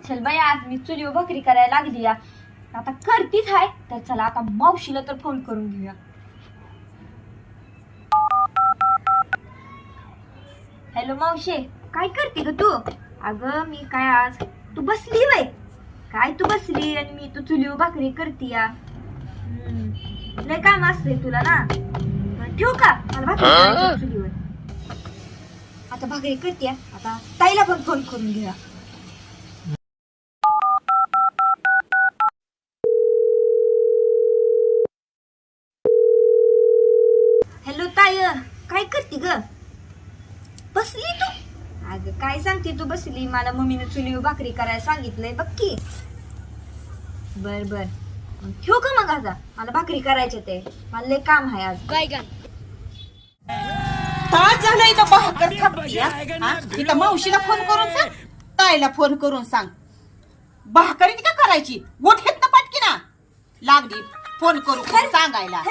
चल बाई आज मी चुलीवर भाकरी करायला लागली या. आता करतीच आहे तर चला आता मावशीला तर फोन करून घेऊया. हॅलो मावशे, काय करते ग तू? अगं मी काय आज तू बसली वय काय तू बसली आणि मी तू चुलीवर भाकरी करती या. लय काम असते तुला ना. ठेवू का मला भाकरी करायची चुलीवर. आता भाकरी करते आता ताईला पण फोन करून घेऊया. हॅलो ताई, काय करते ग? बसली तू? अगं काय सांगते तू बसली? मला मम्मीने चुलीवर भाकरी करायला सांगितलंय बघ की. बर बर ठेवू का मग? आता मला भाकरी करायचे ते मला लय काम आहे आज. काय काय तास झालं इथं भाकर थांबली. इथं मावशीला फोन करून सांग, ताईला फोन करून सांग. भाकरी का करायची? मोठ्यात ना पटकी ना लागली फोन करून सांगायला.